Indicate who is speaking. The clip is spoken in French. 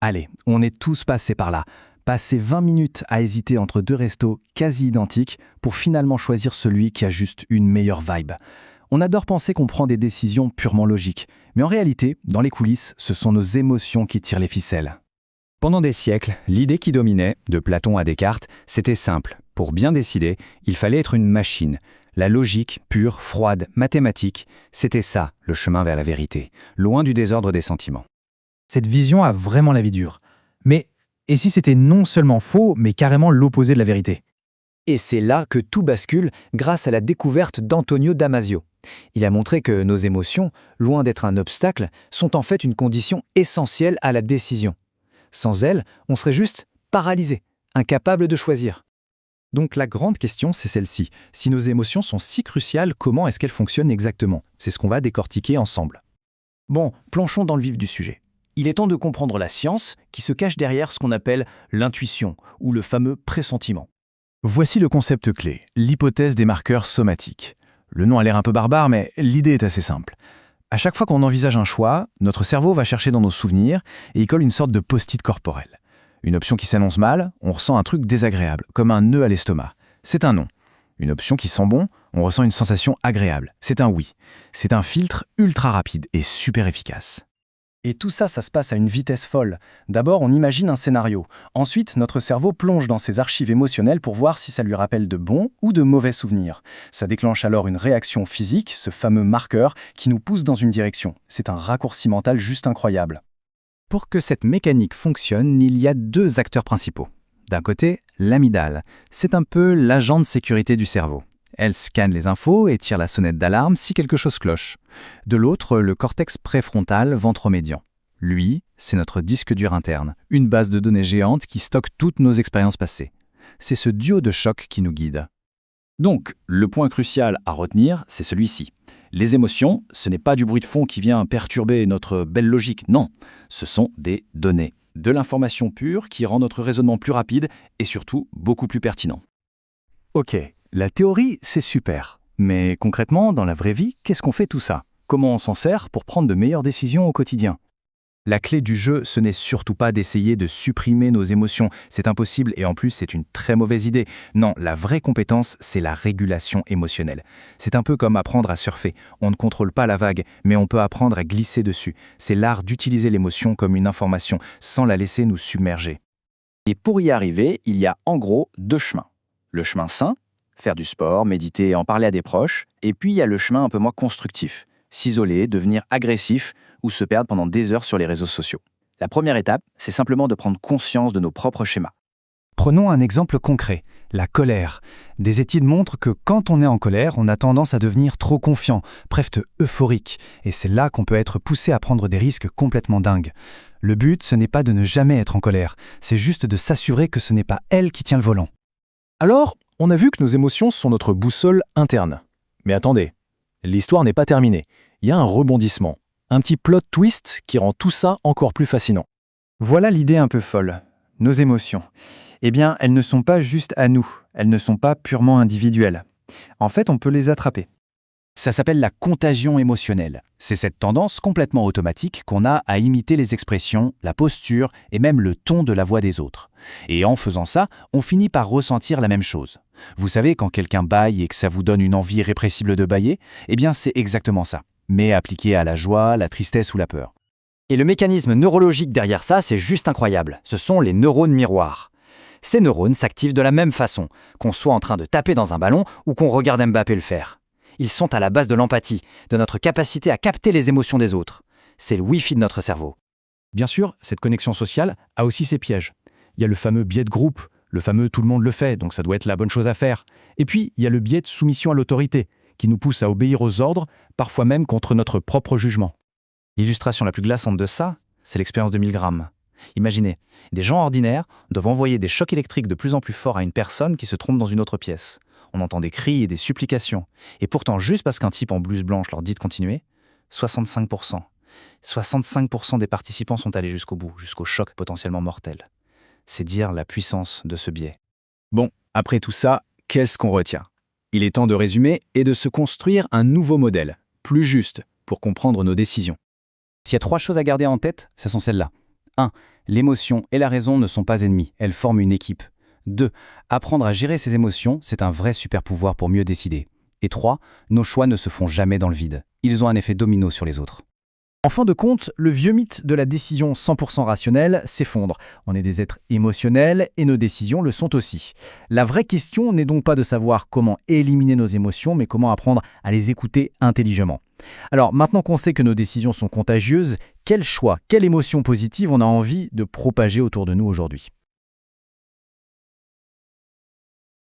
Speaker 1: Allez, on est tous passés par là. Passer 20 minutes à hésiter entre deux restos quasi identiques pour finalement choisir celui qui a juste une meilleure vibe. On adore penser qu'on prend des décisions purement logiques, mais en réalité, dans les coulisses, ce sont nos émotions qui tirent les ficelles.
Speaker 2: Pendant des siècles, l'idée qui dominait, de Platon à Descartes, c'était simple. Pour bien décider, il fallait être une machine. La logique, pure, froide, mathématique, c'était ça, le chemin vers la vérité, loin du désordre des sentiments.
Speaker 3: Cette vision a vraiment la vie dure. Mais et si c'était non seulement faux, mais carrément l'opposé de la vérité?
Speaker 4: Et c'est là que tout bascule grâce à la découverte d'Antonio Damasio. Il a montré que nos émotions, loin d'être un obstacle, sont en fait une condition essentielle à la décision. Sans elles, on serait juste paralysé, incapable de choisir.
Speaker 1: Donc la grande question, c'est celle-ci. Si nos émotions sont si cruciales, comment est-ce qu'elles fonctionnent exactement? C'est ce qu'on va décortiquer ensemble.
Speaker 4: Bon, plongeons dans le vif du sujet. Il est temps de comprendre la science qui se cache derrière ce qu'on appelle l'intuition ou le fameux pressentiment.
Speaker 1: Voici le concept clé, l'hypothèse des marqueurs somatiques. Le nom a l'air un peu barbare, mais l'idée est assez simple. À chaque fois qu'on envisage un choix, notre cerveau va chercher dans nos souvenirs et y colle une sorte de post-it corporel. Une option qui s'annonce mal, on ressent un truc désagréable, comme un nœud à l'estomac. C'est un non. Une option qui sent bon, on ressent une sensation agréable. C'est un oui. C'est un filtre ultra rapide et super efficace. Et tout ça, ça se passe à une vitesse folle. D'abord, on imagine un scénario. Ensuite, notre cerveau plonge dans ses archives émotionnelles pour voir si ça lui rappelle de bons ou de mauvais souvenirs. Ça déclenche alors une réaction physique, ce fameux marqueur, qui nous pousse dans une direction. C'est un raccourci mental juste incroyable.
Speaker 2: Pour que cette mécanique fonctionne, il y a deux acteurs principaux. D'un côté, l'amygdale. C'est un peu l'agent de sécurité du cerveau. Elle scanne les infos et tire la sonnette d'alarme si quelque chose cloche. De l'autre, le cortex préfrontal ventromédian. Lui, c'est notre disque dur interne, une base de données géante qui stocke toutes nos expériences passées. C'est ce duo de choc qui nous guide.
Speaker 4: Donc, le point crucial à retenir, c'est celui-ci. Les émotions, ce n'est pas du bruit de fond qui vient perturber notre belle logique, non. Ce sont des données, de l'information pure qui rend notre raisonnement plus rapide et surtout beaucoup plus pertinent.
Speaker 1: Ok, la théorie, c'est super. Mais concrètement, dans la vraie vie, qu'est-ce qu'on fait tout ça? Comment on s'en sert pour prendre de meilleures décisions au quotidien? La clé du jeu, ce n'est surtout pas d'essayer de supprimer nos émotions. C'est impossible et en plus, c'est une très mauvaise idée. Non, la vraie compétence, c'est la régulation émotionnelle. C'est un peu comme apprendre à surfer. On ne contrôle pas la vague, mais on peut apprendre à glisser dessus. C'est l'art d'utiliser l'émotion comme une information, sans la laisser nous submerger.
Speaker 4: Et pour y arriver, il y a en gros deux chemins. Le chemin sain, faire du sport, méditer et en parler à des proches. Et puis il y a le chemin un peu moins constructif, s'isoler, devenir agressif ou se perdre pendant des heures sur les réseaux sociaux. La première étape, c'est simplement de prendre conscience de nos propres schémas.
Speaker 3: Prenons un exemple concret, la colère. Des études montrent que quand on est en colère, on a tendance à devenir trop confiant, presque euphorique. Et c'est là qu'on peut être poussé à prendre des risques complètement dingues. Le but, ce n'est pas de ne jamais être en colère, c'est juste de s'assurer que ce n'est pas elle qui tient le volant.
Speaker 1: Alors, on a vu que nos émotions sont notre boussole interne. Mais attendez, l'histoire n'est pas terminée. Il y a un rebondissement, un petit plot twist qui rend tout ça encore plus fascinant.
Speaker 3: Voilà l'idée un peu folle. Nos émotions. Eh bien, elles ne sont pas juste à nous, elles ne sont pas purement individuelles. En fait, on peut les attraper.
Speaker 2: Ça s'appelle la contagion émotionnelle. C'est cette tendance complètement automatique qu'on a à imiter les expressions, la posture et même le ton de la voix des autres. Et en faisant ça, on finit par ressentir la même chose. Vous savez, quand quelqu'un bâille et que ça vous donne une envie irrépressible de bâiller, eh bien c'est exactement ça, mais appliqué à la joie, la tristesse ou la peur.
Speaker 4: Et le mécanisme neurologique derrière ça, c'est juste incroyable. Ce sont les neurones miroirs. Ces neurones s'activent de la même façon, qu'on soit en train de taper dans un ballon ou qu'on regarde Mbappé le faire. Ils sont à la base de l'empathie, de notre capacité à capter les émotions des autres. C'est le Wi-Fi de notre cerveau.
Speaker 1: Bien sûr, cette connexion sociale a aussi ses pièges. Il y a le fameux biais de groupe, le fameux tout le monde le fait, donc ça doit être la bonne chose à faire. Et puis, il y a le biais de soumission à l'autorité, qui nous pousse à obéir aux ordres, parfois même contre notre propre jugement.
Speaker 2: L'illustration la plus glaçante de ça, c'est l'expérience de Milgram. Imaginez, des gens ordinaires doivent envoyer des chocs électriques de plus en plus forts à une personne qui se trompe dans une autre pièce. On entend des cris et des supplications. Et pourtant, juste parce qu'un type en blouse blanche leur dit de continuer, 65%. 65% des participants sont allés jusqu'au bout, jusqu'au choc potentiellement mortel. C'est dire la puissance de ce biais.
Speaker 1: Bon, après tout ça, qu'est-ce qu'on retient? Il est temps de résumer et de se construire un nouveau modèle, plus juste, pour comprendre nos décisions.
Speaker 2: S'il y a 3 choses à garder en tête, ce sont celles-là. 1.
Speaker 3: L'émotion et la raison ne sont pas ennemies, elles forment une équipe. 2. Apprendre à gérer ses émotions, c'est un vrai super pouvoir pour mieux décider. Et 3. Nos choix ne se font jamais dans le vide. Ils ont un effet domino sur les autres.
Speaker 1: En fin de compte, le vieux mythe de la décision 100% rationnelle s'effondre. On est des êtres émotionnels et nos décisions le sont aussi. La vraie question n'est donc pas de savoir comment éliminer nos émotions, mais comment apprendre à les écouter intelligemment. Alors maintenant qu'on sait que nos décisions sont contagieuses, quel choix, quelle émotion positive on a envie de propager autour de nous aujourd'hui ?